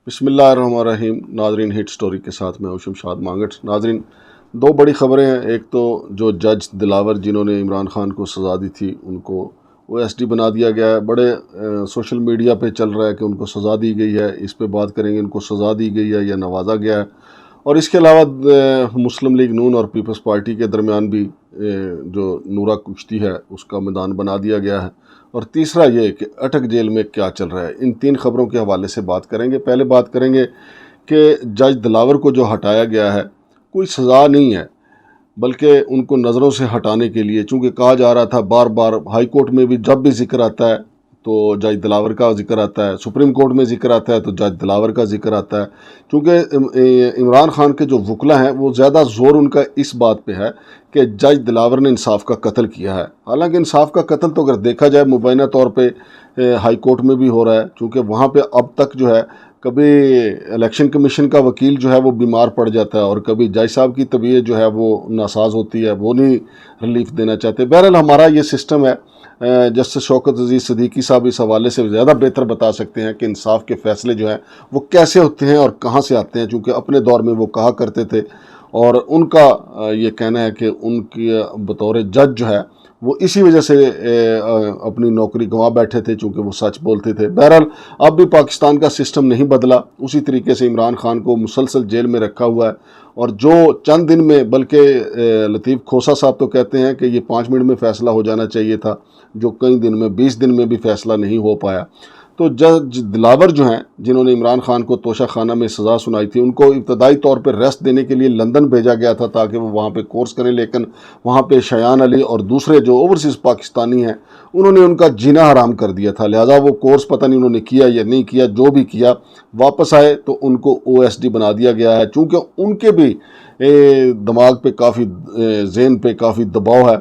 بسم اللہ الرحمن الرحیم۔ ناظرین، ہٹ سٹوری کے ساتھ میں ہوں شمشاد مانگٹ۔ ناظرین، دو بڑی خبریں ہیں۔ ایک تو جو جج دلاور جنہوں نے عمران خان کو سزا دی تھی ان کو OSD بنا دیا گیا ہے۔ بڑے سوشل میڈیا پہ چل رہا ہے کہ ان کو سزا دی گئی ہے، اس پہ بات کریں گے ان کو سزا دی گئی ہے یا نوازا گیا ہے۔ اور اس کے علاوہ مسلم لیگ نون اور پیپلز پارٹی کے درمیان بھی جو نورا کشتی ہے اس کا میدان بنا دیا گیا ہے۔ اور تیسرا یہ کہ اٹک جیل میں کیا چل رہا ہے، ان تین خبروں کے حوالے سے بات کریں گے۔ پہلے بات کریں گے کہ جج دلاور کو جو ہٹایا گیا ہے کوئی سزا نہیں ہے، بلکہ ان کو نظروں سے ہٹانے کے لیے، چونکہ کہا جا رہا تھا بار بار ہائی کورٹ میں بھی جب بھی ذکر آتا ہے تو جج دلاور کا ذکر آتا ہے، سپریم کورٹ میں ذکر آتا ہے تو جج دلاور کا ذکر آتا ہے، چونکہ عمران خان کے جو وکلا ہیں وہ زیادہ زور ان کا اس بات پہ ہے کہ جج دلاور نے انصاف کا قتل کیا ہے۔ حالانکہ انصاف کا قتل تو اگر دیکھا جائے مبینہ طور پہ ہائی کورٹ میں بھی ہو رہا ہے، چونکہ وہاں پہ اب تک جو ہے کبھی الیکشن کمیشن کا وکیل جو ہے وہ بیمار پڑ جاتا ہے اور کبھی جج صاحب کی طبیعت جو ہے وہ ناساز ہوتی ہے، وہ نہیں ریلیف دینا چاہتے۔ بہرحال ہمارا یہ سسٹم ہے، جسٹس شوکت عزیز صدیقی صاحب اس حوالے سے زیادہ بہتر بتا سکتے ہیں کہ انصاف کے فیصلے جو ہیں وہ کیسے ہوتے ہیں اور کہاں سے آتے ہیں، چونکہ اپنے دور میں وہ کہا کرتے تھے اور ان کا یہ کہنا ہے کہ ان کی بطور جج جو ہے وہ اسی وجہ سے اپنی نوکری گنوا بیٹھے تھے، چونکہ وہ سچ بولتے تھے۔ بہرحال اب بھی پاکستان کا سسٹم نہیں بدلا، اسی طریقے سے عمران خان کو مسلسل جیل میں رکھا ہوا ہے، اور جو چند دن میں، بلکہ لطیف کھوسہ صاحب تو کہتے ہیں کہ یہ 5 منٹ میں فیصلہ ہو جانا چاہیے تھا، جو کئی دن میں 20 دن میں بھی فیصلہ نہیں ہو پایا۔ تو جج دلاور جو ہیں جنہوں نے عمران خان کو توشہ خانہ میں سزا سنائی تھی، ان کو ابتدائی طور پہ ریسٹ دینے کے لیے لندن بھیجا گیا تھا تاکہ وہ وہاں پہ کورس کریں، لیکن وہاں پہ شایان علی اور دوسرے جو اوورسیز پاکستانی ہیں انہوں نے ان کا جینا حرام کر دیا تھا، لہٰذا وہ کورس پتہ نہیں انہوں نے کیا یا نہیں کیا، جو بھی کیا واپس آئے تو ان کو OSD بنا دیا گیا ہے، چونکہ ان کے بھی دماغ پہ کافی، ذہن پہ کافی دباؤ ہے،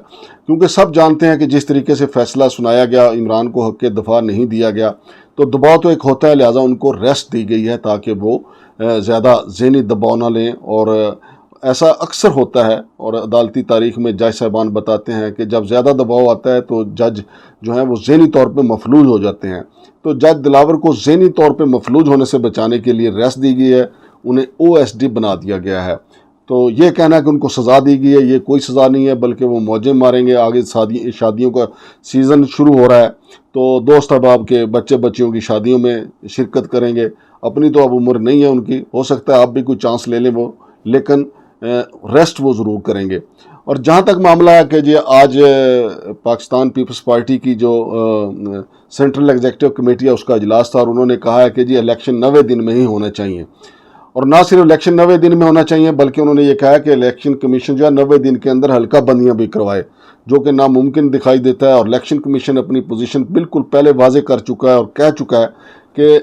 کیونکہ سب جانتے ہیں کہ جس طریقے سے فیصلہ سنایا گیا عمران کو حق دفاع نہیں دیا گیا، تو دباؤ تو ایک ہوتا ہے، لہٰذا ان کو ریسٹ دی گئی ہے تاکہ وہ زیادہ ذہنی دباؤ نہ لیں۔ اور ایسا اکثر ہوتا ہے اور عدالتی تاریخ میں جج صاحبان بتاتے ہیں کہ جب زیادہ دباؤ آتا ہے تو جج جو ہیں وہ ذہنی طور پہ مفلوج ہو جاتے ہیں۔ تو جج دلاور کو ذہنی طور پہ مفلوج ہونے سے بچانے کے لیے ریسٹ دی گئی ہے، انہیں OSD بنا دیا گیا ہے۔ تو یہ کہنا ہے کہ ان کو سزا دی گئی ہے، یہ کوئی سزا نہیں ہے، بلکہ وہ موجیں ماریں گے۔ آگے شادیوں کا سیزن شروع ہو رہا ہے تو دوست احباب کے بچے بچیوں کی شادیوں میں شرکت کریں گے۔ اپنی تو اب عمر نہیں ہے ان کی، ہو سکتا ہے آپ بھی کوئی چانس لے لیں وہ، لیکن ریسٹ وہ ضرور کریں گے۔ اور جہاں تک معاملہ ہے کہ جی آج پاکستان پیپلز پارٹی کی جو سینٹرل ایگزیکٹو کمیٹی ہے اس کا اجلاس تھا، اور انہوں نے کہا ہے کہ جی الیکشن 90 دن میں ہی ہونا چاہیے، اور نہ صرف الیکشن 90 دن میں ہونا چاہیے بلکہ انہوں نے یہ کہا کہ الیکشن کمیشن جو ہے 90 دن کے اندر حلقہ بندیاں بھی کروائے، جو کہ ناممکن دکھائی دیتا ہے۔ اور الیکشن کمیشن اپنی پوزیشن بالکل پہلے واضح کر چکا ہے اور کہہ چکا ہے کہ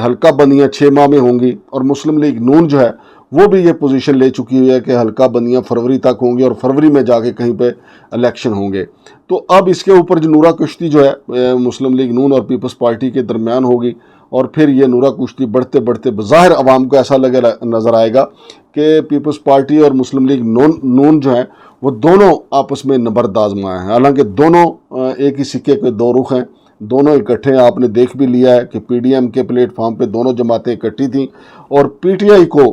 حلقہ بندیاں 6 ماہ میں ہوں گی، اور مسلم لیگ نون جو ہے وہ بھی یہ پوزیشن لے چکی ہوئی ہے کہ حلقہ بندیاں فروری تک ہوں گی اور فروری میں جا کے کہیں پہ الیکشن ہوں گے۔ تو اب اس کے اوپر جو نورا کشتی جو ہے مسلم لیگ نون اور پیپلز پارٹی کے درمیان ہوگی، اور پھر یہ نورا کشتی بڑھتے بڑھتے بظاہر عوام کو ایسا نظر آئے گا کہ پیپلز پارٹی اور مسلم لیگ نون جو ہیں وہ دونوں آپس میں نبرد آزما ہیں، حالانکہ دونوں ایک ہی سکے کے دو رخ ہیں، دونوں اکٹھے ہیں۔ آپ نے دیکھ بھی لیا ہے کہ PDM کے پلیٹ فارم پہ دونوں جماعتیں اکٹھی تھیں، اور PTI کو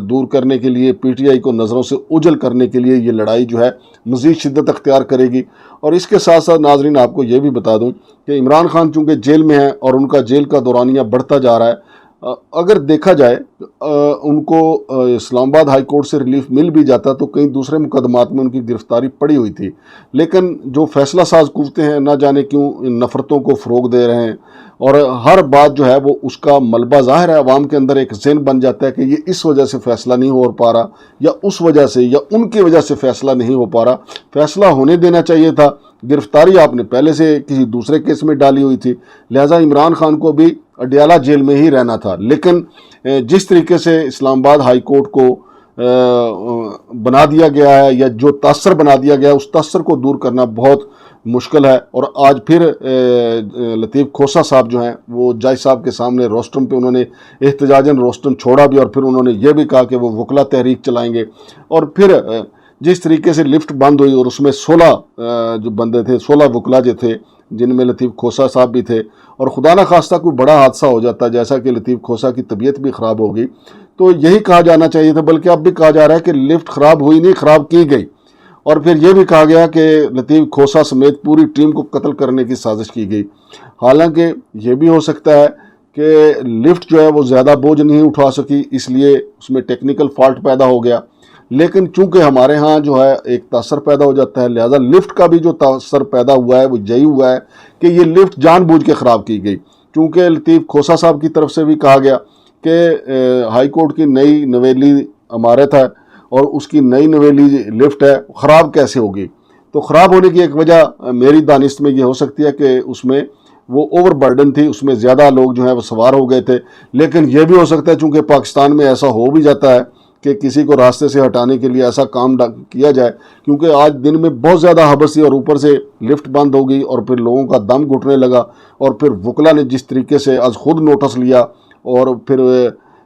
دور کرنے کے لیے، PTI کو نظروں سے اوجھل کرنے کے لیے یہ لڑائی جو ہے مزید شدت اختیار کرے گی۔ اور اس کے ساتھ ساتھ ناظرین آپ کو یہ بھی بتا دوں کہ عمران خان چونکہ جیل میں ہیں اور ان کا جیل کا دورانیہ بڑھتا جا رہا ہے، اگر دیکھا جائے ان کو اسلام آباد ہائی کورٹ سے ریلیف مل بھی جاتا تو کئی دوسرے مقدمات میں ان کی گرفتاری پڑی ہوئی تھی، لیکن جو فیصلہ ساز قوتیں ہیں نہ جانے کیوں ان نفرتوں کو فروغ دے رہے ہیں، اور ہر بات جو ہے وہ اس کا ملبہ ظاہر ہے، عوام کے اندر ایک ذہن بن جاتا ہے کہ یہ اس وجہ سے فیصلہ نہیں ہو پا رہا، یا اس وجہ سے یا ان کی وجہ سے فیصلہ نہیں ہو پا رہا۔ فیصلہ ہونے دینا چاہیے تھا، گرفتاری آپ نے پہلے سے کسی دوسرے کیس میں ڈالی ہوئی تھی، لہٰذا عمران خان کو بھی اڈیالہ جیل میں ہی رہنا تھا۔ لیکن جس طریقے سے اسلام آباد ہائی کورٹ کو بنا دیا گیا ہے، یا جو تاثر بنا دیا گیا ہے، اس تاثر کو دور کرنا بہت مشکل ہے۔ اور آج پھر لطیف کھوسہ صاحب جو ہیں وہ جج صاحب کے سامنے روسٹرم پہ انہوں نے احتجاجاً روسٹرم چھوڑا بھی، اور پھر انہوں نے یہ بھی کہا کہ وہ وکلا تحریک چلائیں گے۔ اور پھر جس طریقے سے لفٹ بند ہوئی اور اس میں 16 جو بندے تھے، 16 وکلا جو تھے جن میں لطیف کھوسہ صاحب بھی تھے، اور خدا نہ خواستہ کوئی بڑا حادثہ ہو جاتا جیسا کہ لطیف کھوسہ کی طبیعت بھی خراب ہو گئی، تو یہی کہا جانا چاہیے تھا، بلکہ اب بھی کہا جا رہا ہے کہ لفٹ خراب ہوئی نہیں، خراب کی گئی، اور پھر یہ بھی کہا گیا کہ لطیف کھوسہ سمیت پوری ٹیم کو قتل کرنے کی سازش کی گئی۔ حالانکہ یہ بھی ہو سکتا ہے کہ لفٹ جو ہے وہ زیادہ بوجھ نہیں اٹھا سکی، اس لیے اس میں ٹیکنیکل فالٹ پیدا ہو گیا، لیکن چونکہ ہمارے ہاں جو ہے ایک تاثر پیدا ہو جاتا ہے، لہذا لفٹ کا بھی جو تاثر پیدا ہوا ہے وہ یہی ہوا ہے کہ یہ لفٹ جان بوجھ کے خراب کی گئی، چونکہ لطیف کھوسہ صاحب کی طرف سے بھی کہا گیا کہ ہائی کورٹ کی نئی نویلی عمارت ہے اور اس کی نئی نویلی لفٹ ہے، خراب کیسے ہوگی؟ تو خراب ہونے کی ایک وجہ میری دانست میں یہ ہو سکتی ہے کہ اس میں وہ اوور برڈن تھی، اس میں زیادہ لوگ جو ہیں وہ سوار ہو گئے تھے، لیکن یہ بھی ہو سکتا ہے چونکہ پاکستان میں ایسا ہو بھی جاتا ہے کہ کسی کو راستے سے ہٹانے کے لیے ایسا کام کیا جائے، کیونکہ آج دن میں بہت زیادہ حبس تھی اور اوپر سے لفٹ بند ہو گئی اور پھر لوگوں کا دم گھٹنے لگا، اور پھر وکلا نے جس طریقے سے از خود نوٹس لیا اور پھر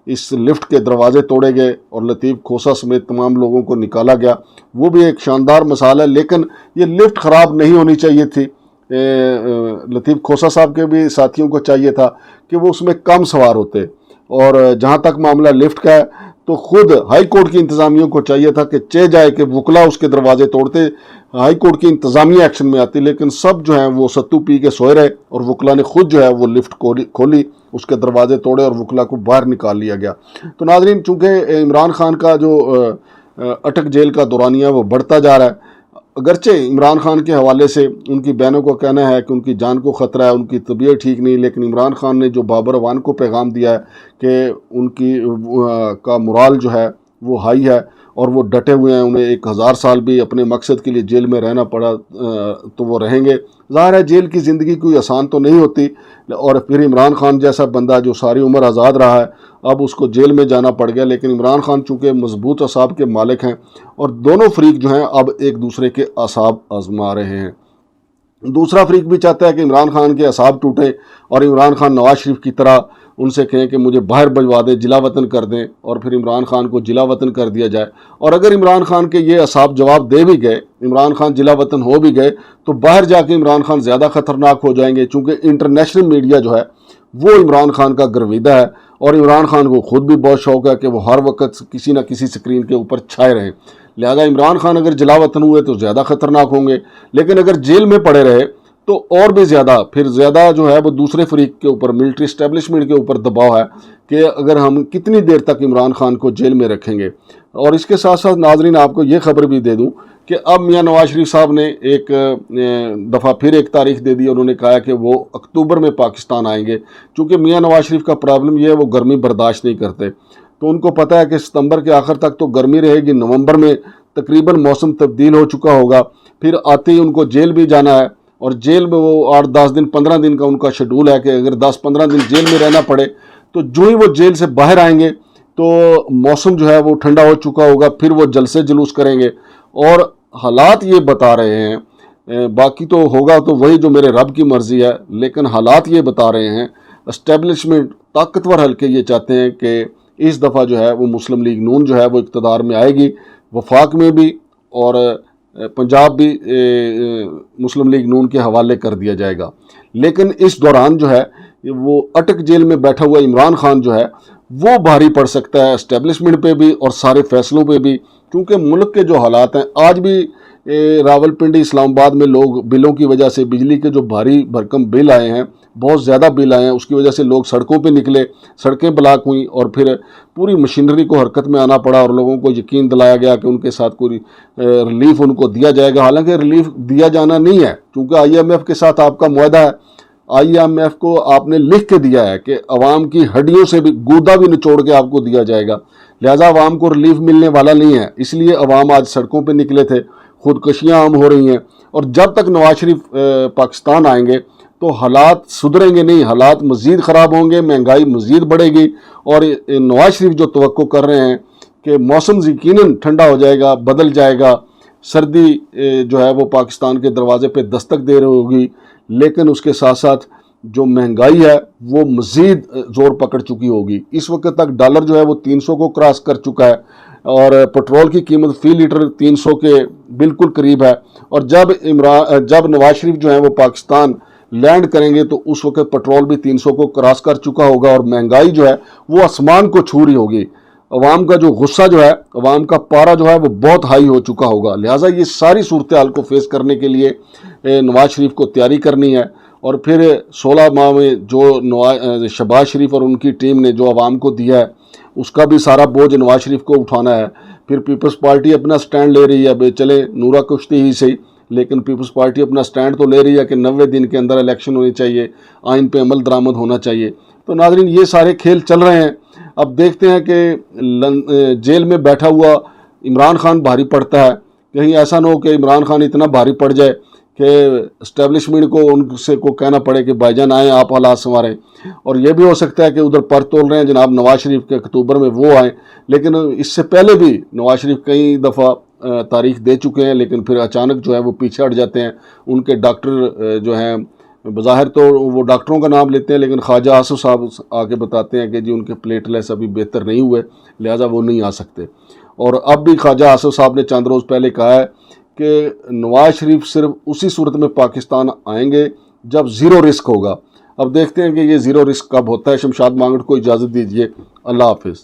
اس لفٹ کے دروازے توڑے گئے اور لطیف کھوسہ سمیت تمام لوگوں کو نکالا گیا، وہ بھی ایک شاندار مثال ہے۔ لیکن یہ لفٹ خراب نہیں ہونی چاہیے تھی، لطیف کھوسہ صاحب کے بھی ساتھیوں کو چاہیے تھا کہ وہ اس میں کم سوار ہوتے، اور جہاں تک معاملہ لفٹ کا ہے تو خود ہائی کورٹ کی انتظامیہ کو چاہیے تھا کہ چہ جائے کہ وکلا اس کے دروازے توڑتے، ہائی کورٹ کی انتظامیہ ایکشن میں آتی، لیکن سب جو ہیں وہ ستو پی کے سوئے رہے اور وکلا نے خود جو ہے وہ لفٹ کھولی، اس کے دروازے توڑے اور وکلا کو باہر نکال لیا گیا۔ تو ناظرین، چونکہ عمران خان کا جو اٹک جیل کا دورانیہ وہ بڑھتا جا رہا ہے، اگرچہ عمران خان کے حوالے سے ان کی بہنوں کو کہنا ہے کہ ان کی جان کو خطرہ ہے، ان کی طبیعت ٹھیک نہیں، لیکن عمران خان نے جو بابر اعوان کو پیغام دیا ہے کہ ان کی کا مرال جو ہے وہ ہائی ہے اور وہ ڈٹے ہوئے ہیں، انہیں 1000 سال بھی اپنے مقصد کے لیے جیل میں رہنا پڑا تو وہ رہیں گے۔ ظاہر ہے جیل کی زندگی کوئی آسان تو نہیں ہوتی، اور پھر عمران خان جیسا بندہ جو ساری عمر آزاد رہا ہے اب اس کو جیل میں جانا پڑ گیا، لیکن عمران خان چونکہ مضبوط اعصاب کے مالک ہیں اور دونوں فریق جو ہیں اب ایک دوسرے کے اعصاب آزما رہے ہیں۔ دوسرا فریق بھی چاہتا ہے کہ عمران خان کے اعصاب ٹوٹیں اور عمران خان نواز شریف کی طرح ان سے کہیں کہ مجھے باہر بھجوا دیں، جلا وطن کر دیں، اور پھر عمران خان کو جلا وطن کر دیا جائے، اور اگر عمران خان کے یہ اعصاب جواب دے بھی گئے، عمران خان جلا وطن ہو بھی گئے، تو باہر جا کے عمران خان زیادہ خطرناک ہو جائیں گے، چونکہ انٹرنیشنل میڈیا جو ہے وہ عمران خان کا گرویدہ ہے، اور عمران خان کو خود بھی بہت شوق ہے کہ وہ ہر وقت کسی نہ کسی سکرین کے اوپر چھائے رہیں، لہذا عمران خان اگر جلا وطن ہوئے تو زیادہ خطرناک ہوں گے، لیکن اگر جیل میں پڑے رہے تو اور بھی زیادہ جو ہے وہ دوسرے فریق کے اوپر، ملٹری اسٹیبلشمنٹ کے اوپر دباؤ ہے کہ اگر ہم کتنی دیر تک عمران خان کو جیل میں رکھیں گے۔ اور اس کے ساتھ ساتھ ناظرین آپ کو یہ خبر بھی دے دوں کہ اب میاں نواز شریف صاحب نے ایک دفعہ پھر ایک تاریخ دے دی، انہوں نے کہا کہ وہ اکتوبر میں پاکستان آئیں گے، چونکہ میاں نواز شریف کا پرابلم یہ ہے وہ گرمی برداشت نہیں کرتے، تو ان کو پتہ ہے کہ ستمبر کے آخر تک تو گرمی رہے گی، نومبر میں تقریباً موسم تبدیل ہو چکا ہوگا، پھر آتے ہی ان کو جیل بھی جانا ہے، اور جیل میں وہ 8-10 دن 15 دن کا ان کا شیڈول ہے کہ اگر 10-15 دن جیل میں رہنا پڑے تو جو ہی وہ جیل سے باہر آئیں گے تو موسم جو ہے وہ ٹھنڈا ہو چکا ہوگا، پھر وہ جلسے جلوس کریں گے، اور حالات یہ بتا رہے ہیں، باقی تو ہوگا تو وہی جو میرے رب کی مرضی ہے، لیکن حالات یہ بتا رہے ہیں، اسٹیبلشمنٹ طاقتور حلقے یہ چاہتے ہیں کہ اس دفعہ جو ہے وہ مسلم لیگ نون جو ہے وہ اقتدار میں آئے گی، وفاق میں بھی اور پنجاب بھی مسلم لیگ نون کے حوالے کر دیا جائے گا۔ لیکن اس دوران جو ہے وہ اٹک جیل میں بیٹھا ہوا عمران خان جو ہے وہ بھاری پڑ سکتا ہے اسٹیبلشمنٹ پہ بھی اور سارے فیصلوں پہ بھی، کیونکہ ملک کے جو حالات ہیں آج بھی راولپنڈی اسلام آباد میں لوگ بلوں کی وجہ سے، بجلی کے جو بھاری بھرکم بل آئے ہیں، بہت زیادہ بل آئے ہیں، اس کی وجہ سے لوگ سڑکوں پہ نکلے، سڑکیں بلاک ہوئیں اور پھر پوری مشینری کو حرکت میں آنا پڑا اور لوگوں کو یقین دلایا گیا کہ ان کے ساتھ کوئی ریلیف ان کو دیا جائے گا، حالانکہ ریلیف دیا جانا نہیں ہے، کیونکہ IMF کے ساتھ آپ کا معاہدہ ہے، IMF کو آپ نے لکھ کے دیا ہے کہ عوام کی ہڈیوں سے بھی گودا بھی نچوڑ کے آپ کو دیا جائے گا، لہذا عوام کو ریلیف ملنے والا نہیں ہے، اس لیے عوام آج سڑکوں پہ نکلے تھے، خودکشیاں عام ہو رہی ہیں، اور جب تک نواز شریف پاکستان آئیں گے تو حالات سدھریں گے نہیں، حالات مزید خراب ہوں گے، مہنگائی مزید بڑھے گی، اور نواز شریف جو توقع کر رہے ہیں کہ موسم یقیناً ٹھنڈا ہو جائے گا، بدل جائے گا، سردی جو ہے وہ پاکستان کے دروازے پہ دستک دے رہی ہوگی، لیکن اس کے ساتھ ساتھ جو مہنگائی ہے وہ مزید زور پکڑ چکی ہوگی۔ اس وقت تک ڈالر جو ہے وہ 300 کو کراس کر چکا ہے، اور پٹرول کی قیمت فی لیٹر 300 کے بالکل قریب ہے، اور جب نواز شریف جو ہیں وہ پاکستان لینڈ کریں گے تو اس وقت پٹرول بھی 300 کو کراس کر چکا ہوگا اور مہنگائی جو ہے وہ آسمان کو چھو رہی ہوگی. عوام کا جو غصہ جو ہے، عوام کا پارا جو ہے وہ بہت ہائی ہو چکا ہوگا. لہٰذا یہ ساری صورتحال کو فیس کرنے کے لیے نواز شریف کو تیاری کرنی ہے. اور پھر 16 ماہ میں جو شہباز شریف اور ان کی ٹیم نے جو عوام کو دیا ہے اس کا بھی سارا بوجھ نواز شریف کو اٹھانا ہے. پھر پیپلز پارٹی اپنا سٹینڈ لے رہی ہے، چلے نورا کشتی ہی صحیح، لیکن پیپلز پارٹی اپنا سٹینڈ تو لے رہی ہے کہ 90 دن کے اندر الیکشن ہونی چاہیے، آئین پہ عمل درآمد ہونا چاہیے. تو ناظرین یہ سارے کھیل چل رہے ہیں. اب دیکھتے ہیں کہ جیل میں بیٹھا ہوا عمران خان بھاری پڑتا ہے، کہیں ایسا نہ ہو کہ عمران خان اتنا بھاری پڑ جائے کہ اسٹیبلشمنٹ کو ان سے کو کہنا پڑے کہ بھائی جان آئیں آپ حالات سنواریں. اور یہ بھی ہو سکتا ہے کہ ادھر پر تول رہے ہیں جناب نواز شریف کے اکتوبر میں وہ آئیں، لیکن اس سے پہلے بھی نواز شریف کئی دفعہ تاریخ دے چکے ہیں، لیکن پھر اچانک جو ہے وہ پیچھے ہٹ جاتے ہیں. ان کے ڈاکٹر جو ہیں بظاہر تو وہ ڈاکٹروں کا نام لیتے ہیں، لیکن خواجہ آصف صاحب آ کے بتاتے ہیں کہ جی ان کے پلیٹلیٹس ابھی بہتر نہیں ہوئے، لہٰذا وہ نہیں آ سکتے. اور اب بھی خواجہ آصف صاحب نے چند روز پہلے کہا ہے کہ نواز شریف صرف اسی صورت میں پاکستان آئیں گے جب زیرو رسک ہوگا. اب دیکھتے ہیں کہ یہ زیرو رسک کب ہوتا ہے. شمشاد مانگٹ کو اجازت دیجیے، اللہ حافظ.